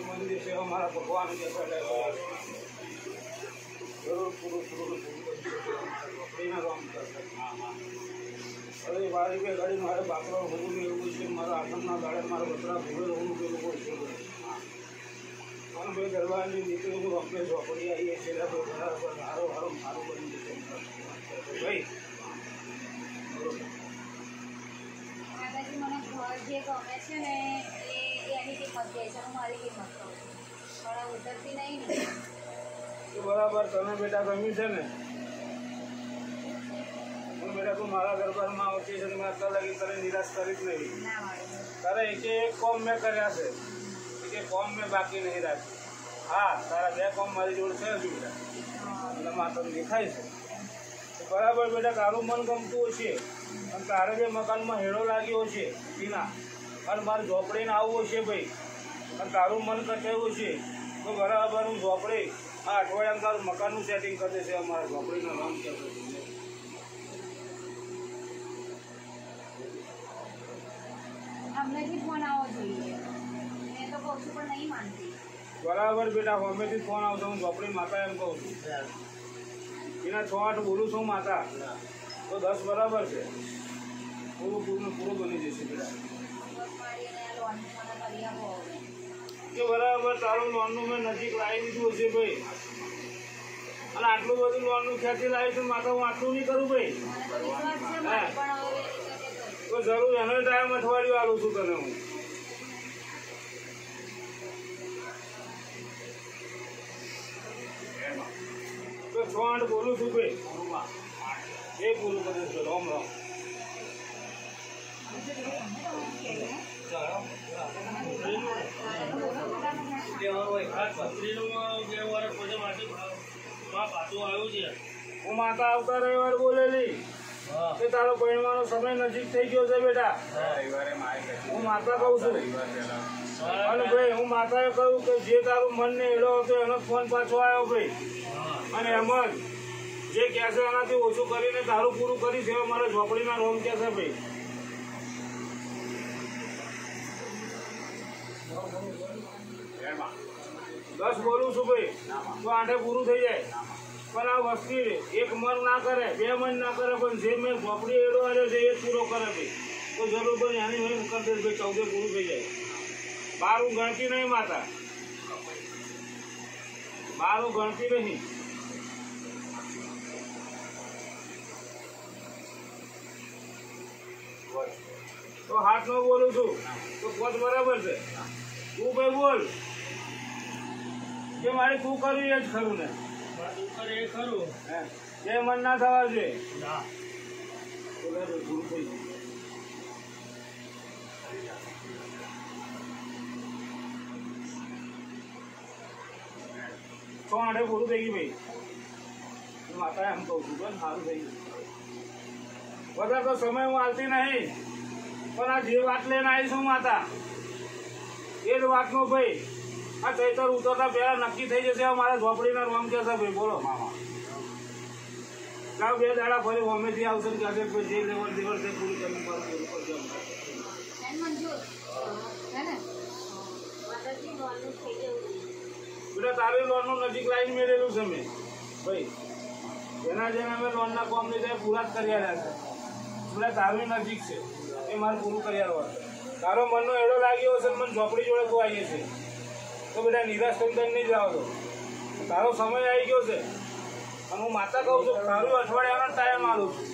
મંદિર છે અમારા ભગવાન કે જરૂર પૂરું રામ કરશે. અરે મારી બે ગાડી મારે બાપરો હોવું એવું છે, મારા આઠમના ગાળે મારા બકરા ભૂગેલ હોવું પેલું કોઈ છે. અને ભાઈ દરબારની નીકળી હું અમને ઝોપડી આવીએ છીએ તો બરાબર સારું બની જશે ભાઈ. દાદાજી મને ઘર જે ગમે છે ને એની કિંમત કહે છે, હું મારી કિંમત કહું છું, પણ ઉતરતી નહીં ને. બરાબર તને બેટા ગમ્યું છે ને? હું બેટા તું મારા દરબારમાં આવતી છે, મેં અત્યાર લગી તને નિરાશ કરી જ નહીં. તારે એક કોમ મેં કર્યા છે, એક કોમ મેં બાકી નહીં રાખ્યું. હા, તારા બે કોમ મારી જોડે છે હજુ બેટા, એટલે માત્ર દેખાય છે. બરાબર બેટા, તારું મન ગમતું છે અને તારે જે મકાનમાં હેડો લાગ્યો છે એના અને મારે ઝોપડીને આવવું છે ભાઈ, અને તારું મન કચાયું છે તો બરાબર હું ઝોપડી આ અઠવાડિયામાં તારું મકાનનું સેટિંગ કરી દેશે. અમારા ઝોપડીનો નામ કહેતો અમનેથી ફોન આવવો જોઈએ, મેં તો કહું છું પણ નહીં માનતી. બરાબર બેટા, હમેથી ફોન આવતો હું ઝોપડી માતા એમ કહું છું. એના 6-8 બોલું છું માતા તો 10 બરાબર છે. પૂરું બની જશે બેટા. કે બરાબર તારું લોનનું મેં નજીક લાવી દીધું છે ભાઈ, અને આટલું બધું લોનનું ખેંચી લાવી છું માતા, હું આટલું નહીં કરું ભાઈ. હા, તો જરૂર એનો ટાઈમ અઠવાડિયું આલું છું તને હું. તો 6-8 બોલું છું ભાઈ, એ પૂરું કરે છે. રામ રામ. હું માતા આવતા રવિવારે બોલેલી કે તારો પરિણવાનો સમય નજીક થઈ ગયો છે બેટા. હું માતા કહું છું. અને ભાઈ હું માતાએ કહ્યું કે જે તારું મનને એડો હતો એનો ફોન પાછો આવ્યો ભાઈ, અને એમ જ જે કહે છે એનાથી ઓછું કરીને તારું પૂરું કરી છે. મારા ઝોપડીના રોમ કહે છે ભાઈ. દસ બોલું છું ભાઈ તો 8 પૂરું થઈ જાય. પણ આ વસ્તી એક મન ના કરે, 2 મન ના કરે, પણ જે મેં ઝોપડી એડો આવ્યો છે એ જ પૂરો કરે ભાઈ. તો જરૂર પણ એની હોય કરી દે ભાઈ, 14 પૂરું થઈ જાય. 12 ગણતી નહીં માતા, 12 ગણતી નહીં. તો 8 બોલું છું તો 5 બરાબર છે. તું ભાઈ બોલ જે મારે તું કર્યું એ જ ખરું ને? એ ખરું, એ મન ના થવા જોઈએ. તો 8 પૂરું થઈ ગયું ભાઈ. માતા એમ કહું છું પણ સારું થઈ ગયું. વધારે તો સમય હું આવતી નહીં, પણ આ જે વાત લઈને આવીશું માતા એ જ વાતનો ભાઈ આ ચૈતર ઉતરતા પહેલા નક્કી થઈ જશે. મારા ઝોપડીના રોમ કે છે ભાઈ. બોલો મામા, જાઓ 2 દાડા ફરી અમેથી આવશે ને કહે કોઈ જે લેવલ દેવલ છે પૂરી કરવી પડશે. બેટા તારી લોનનું નજીક લાઈન મેળવેલું છે મેં ભાઈ. જેના અમે લોનના કોમ લીધે પૂરા જ કરી રહ્યા છે. એટલે તારું નજીક છે એ મારે પૂરું કરી આવવાનું. તારો મનનો એડો લાગ્યો હશે મને ઝોપડી જોડે તું આવીએ છે તો બેટા નિરાશ થઈ નહીં જાવ. તો તારો સમય આવી ગયો છે અને હું માતા કહું છું તારું અઠવાડિયાનો ટાઈમ આલું છું.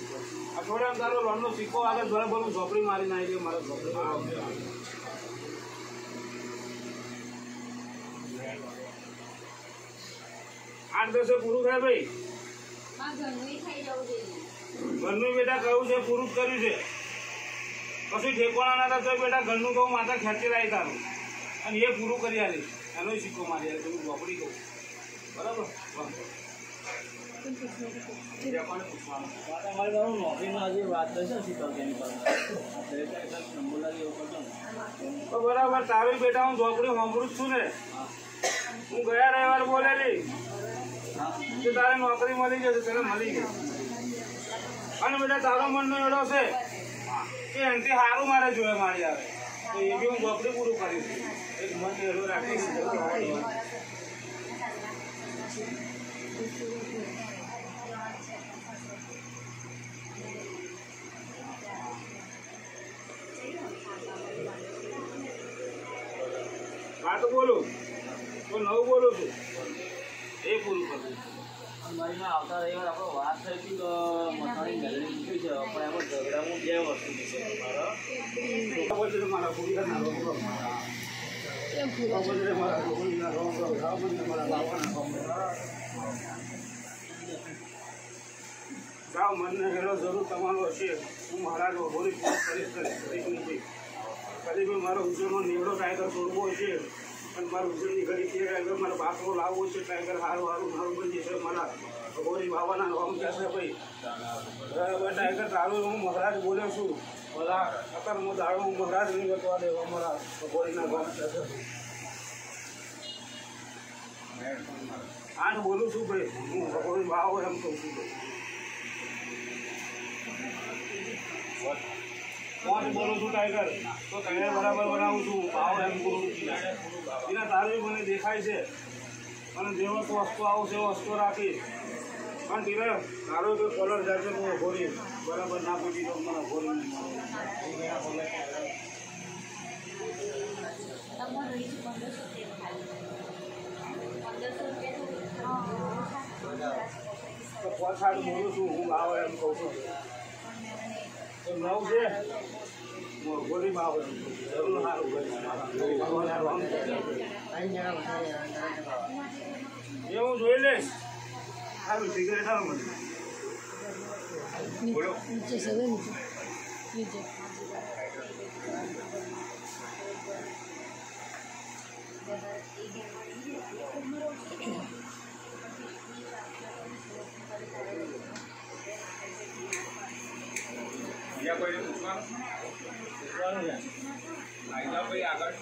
અઠવાડિયામાં તારો લોનનો સિક્કો આગળ બરાબર હું ઝોપડી મારી નાખી દે. મારા ઝોપડીમાં આવશે 8-10 પૂરું થાય ભાઈ. ઘરનું બેટા કહ્યું છે પૂરું જ કર્યું છે. પછી ઠેકોણા ના થતો બેટા ઘરનું કહું માતા ખેંચી લાવી તારું અને એ પૂરું કરી આવીશ. એનો સિક્કો મારી આવે હું ઝોપડી કહું બરાબર. બરાબર તારી બેટા હું ઝોપડી સાંભળું જ છું ને. હું ગયા રવિવારે બોલેલી કે તારે નોકરી મળી જશે, તને મળી ગઈ. અને બેટા તારો મનનો એડો છે કે એનાથી સારું મારે જોઈએ મારી આવે. તો એ બી હું બકરી પૂરું કરીશ. એક મન એરો રાખીશ જરૂર આવવાનું. હા તો બોલું તો નવું બોલું છું એ પૂરું કરું. અંબાજીમાં આવતા રવિવાર આપણો વાત થઈ હતી તો મથાણી મેળવી મૂકી છે પણ એમાં ઝઘડામાં 2 વસ્તુ છે પછી મારા પૂરીના રોગ મારા છોકરીના રોગ મારા બાપાના રોગ ગાવ મનને હેરો જરૂર તમારો હશે. હું મારા હોરી કરીશ નથી કદી બી મારો ઉજવનો નીવડો ટાઈગર છોડવો છે પણ મારા ઉજવની ઘડી તે ટાઈગર મારા બાપરો લાવવો છે. ટાઈગર સારું મારું બની છે. મારા હોરી બાબાના રોમ કહેશે ભાઈ ટાઈગર તારું હું મહારાજ બોલ્યો છું. બધા અત્યારે હું દાડો હું મહારાજ નહીં બતવા દે અમારા હોરીના રોમ કહેશે. 8 બોલું છું ભાઈ હું હોરી બાવો એમ કહું છું. 5 બોલું છું ટાઈગર તો તને બરાબર બનાવું છું. ભાવ એમ કરું એના તારું મને દેખાય છે અને જેવો તો વસ્તુ આવશે એવો વસ્તુ રાખીશ પણ ધીરે તારો તો કલર જાય હું ઘોરી બરાબર ના પૂછી તો મને ઘોરી તો 5 બોલું છું હું ભાવ એમ કહું છું. તો 9 છે ગોળી ભાવ જરૂર સારું એ હું જોઈ લઈશ. સારું સિગરેટ આવે મને નીચે છે નીચે બીજા કોઈને પૂછવાનું ને આગળ